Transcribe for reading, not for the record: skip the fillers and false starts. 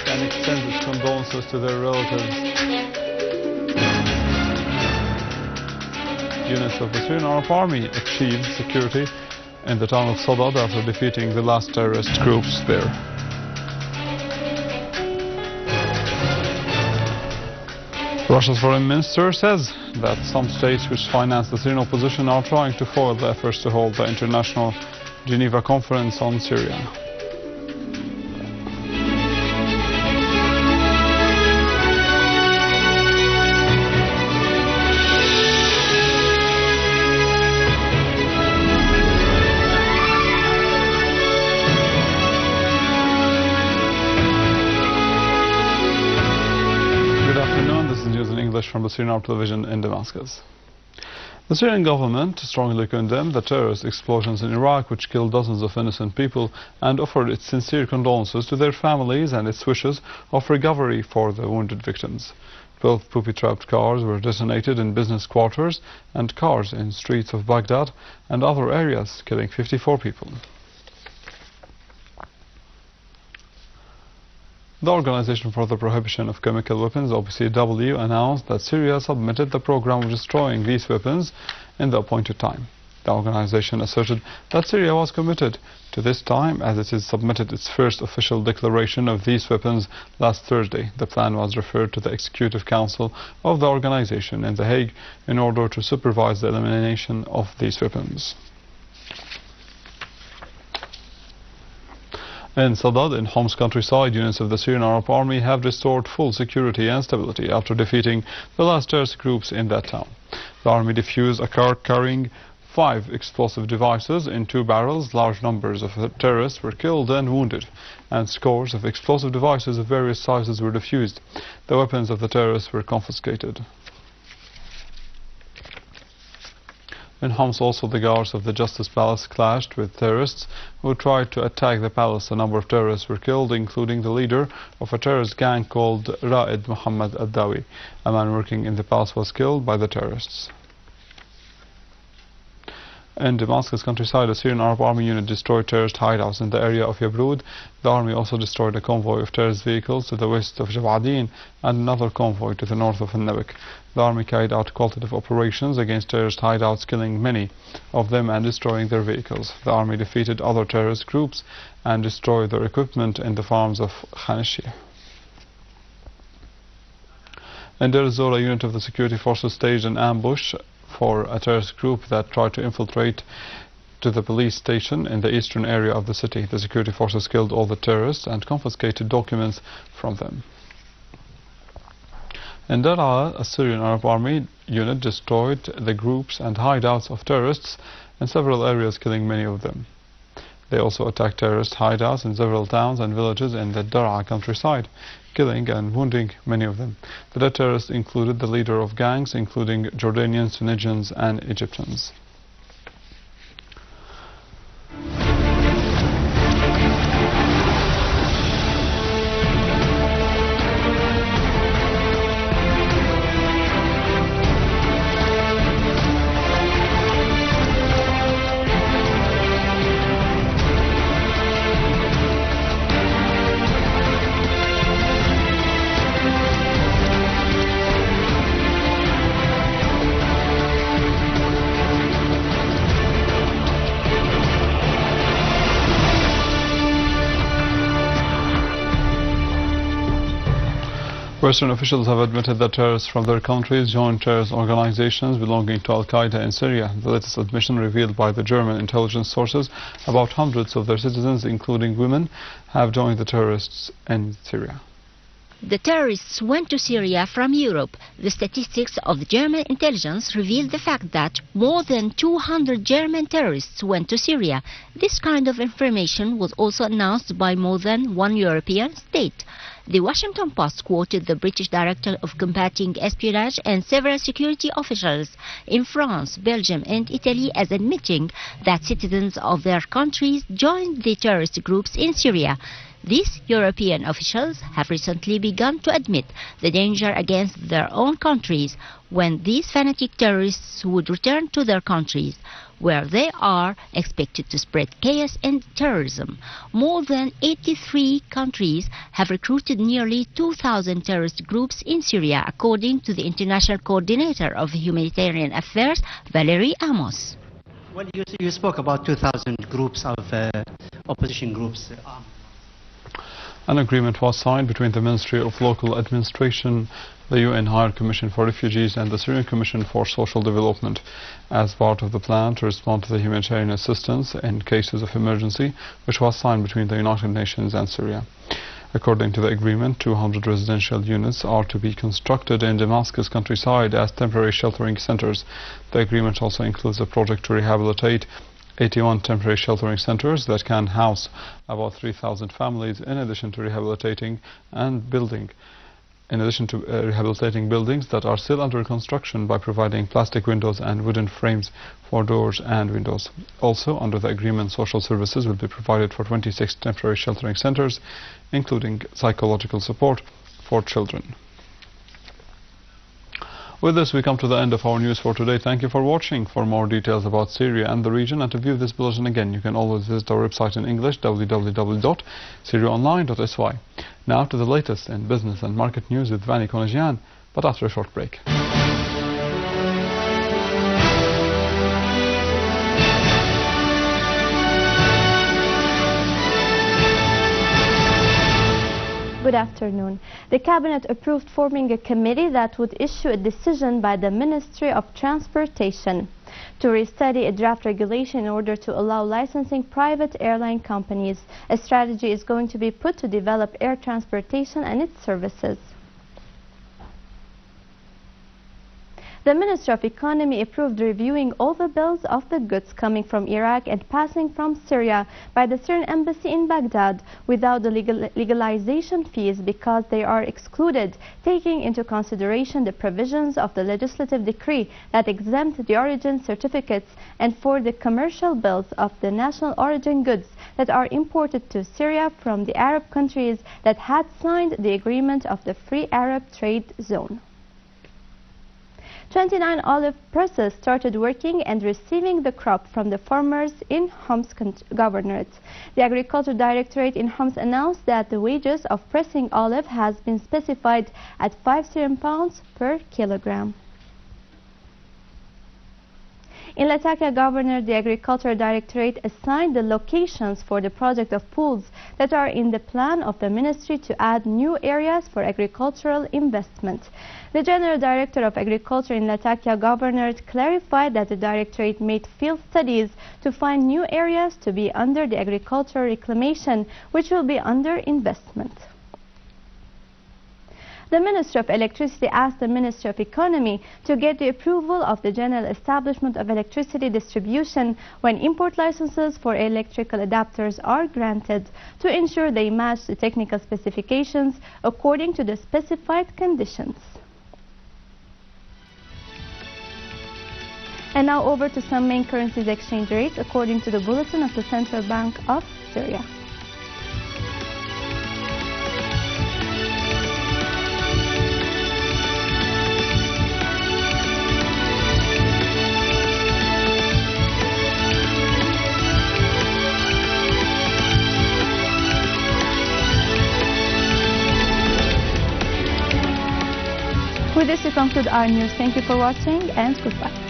attack and extends its condolences to their relatives. Units of the Syrian Army achieved security in the town of Sadad after defeating the last terrorist groups there. Russia's foreign minister says that some states which finance the Syrian opposition are trying to foil the efforts to hold the International Geneva Conference on Syria. From the Syrian television in Damascus. The Syrian government strongly condemned the terrorist explosions in Iraq which killed dozens of innocent people and offered its sincere condolences to their families and its wishes of recovery for the wounded victims. 12 booby-trapped cars were detonated in business quarters and cars in streets of Baghdad and other areas, killing 54 people. The Organization for the Prohibition of Chemical Weapons, OPCW, announced that Syria submitted the program of destroying these weapons in the appointed time. The organization asserted that Syria was committed to this time as it has submitted its first official declaration of these weapons last Thursday. The plan was referred to the Executive Council of the organization in The Hague in order to supervise the elimination of these weapons. In Sadad, in Hom's countryside, units of the Syrian Army have restored full security and stability after defeating the last terrorist groups in that town. The army defused a car carrying 5 explosive devices in 2 barrels. Large numbers of terrorists were killed and wounded, and scores of explosive devices of various sizes were defused. The weapons of the terrorists were confiscated. In Homs also, the guards of the Justice Palace clashed with terrorists who tried to attack the palace. A number of terrorists were killed, including the leader of a terrorist gang called Ra'id Muhammad Ad-Dawi. A man working in the palace was killed by the terrorists. In Damascus countryside, a Syrian Arab army unit destroyed terrorist hideouts in the area of Yabrud. The army also destroyed a convoy of terrorist vehicles to the west of Jawadin and another convoy to the north of Al-Nabik. The army carried out qualitative operations against terrorist hideouts, killing many of them and destroying their vehicles. The army defeated other terrorist groups and destroyed their equipment in the farms of Khanishia. In Deir ez-Zor, a unit of the security forces staged an ambush for a terrorist group that tried to infiltrate to the police station in the eastern area of the city. The security forces killed all the terrorists and confiscated documents from them. In Daraa, a Syrian Arab army unit destroyed the groups and hideouts of terrorists in several areas, killing many of them. They also attacked terrorist hideouts in several towns and villages in the Daraa countryside, killing and wounding many of them. The dead terrorists included the leader of gangs, including Jordanians, Tunisians and Egyptians. Western officials have admitted that terrorists from their countries joined terrorist organizations belonging to Al-Qaeda in Syria. The latest admission revealed by the German intelligence sources about hundreds of their citizens, including women, have joined the terrorists in Syria. The terrorists went to Syria from Europe. The statistics of the German intelligence revealed the fact that more than 200 German terrorists went to Syria. This kind of information was also announced by more than one European state. The Washington Post quoted the British Director of Combating Espionage and several security officials in France, Belgium and Italy as admitting that citizens of their countries joined the terrorist groups in Syria. These European officials have recently begun to admit the danger against their own countries when these fanatic terrorists would return to their countries. where they are expected to spread chaos and terrorism. More than 83 countries have recruited nearly 2,000 terrorist groups in Syria, according to the International Coordinator of Humanitarian Affairs, Valerie Amos. Well, you spoke about 2,000 groups of opposition groups. An agreement was signed between the Ministry of Local Administration, the UN High Commission for Refugees and the Syrian Commission for Social Development as part of the plan to respond to the humanitarian assistance in cases of emergency, which was signed between the United Nations and Syria. According to the agreement, 200 residential units are to be constructed in Damascus countryside as temporary sheltering centers. The agreement also includes a project to rehabilitate 81 temporary sheltering centers that can house about 3,000 families, in addition to rehabilitating buildings that are still under construction by providing plastic windows and wooden frames for doors and windows. Also, under the agreement, social services will be provided for 26 temporary sheltering centers, including psychological support for children. With this, we come to the end of our news for today. Thank you for watching. For more details about Syria and the region, and to view this bulletin again, you can always visit our website in English, www.syriaonline.sy. Now to the latest in business and market news with Vani Konajian, but after a short break. Good afternoon. The Cabinet approved forming a committee that would issue a decision by the Ministry of Transportation to restudy a draft regulation in order to allow licensing private airline companies. A strategy is going to be put to develop air transportation and its services. The Minister of Economy approved reviewing all the bills of the goods coming from Iraq and passing from Syria by the Syrian embassy in Baghdad without the legalization fees because they are excluded, taking into consideration the provisions of the legislative decree that exempt the origin certificates and for the commercial bills of the national origin goods that are imported to Syria from the Arab countries that had signed the agreement of the Free Arab Trade Zone. 29 olive presses started working and receiving the crop from the farmers in Homs Governorate. The Agriculture Directorate in Homs announced that the wages of pressing olive has been specified at 5 Syrian pounds per kilogram. In Latakia Governorate, the Agriculture Directorate assigned the locations for the project of pools that are in the plan of the Ministry to add new areas for agricultural investment. The General Director of Agriculture in Latakia Governorate clarified that the Directorate made field studies to find new areas to be under the agricultural reclamation, which will be under investment. The Minister of Electricity asked the Ministry of Economy to get the approval of the General Establishment of Electricity Distribution when import licenses for electrical adapters are granted to ensure they match the technical specifications according to the specified conditions. And now over to some main currencies exchange rates according to the bulletin of the Central Bank of Syria. With this, we conclude our news. Thank you for watching and goodbye.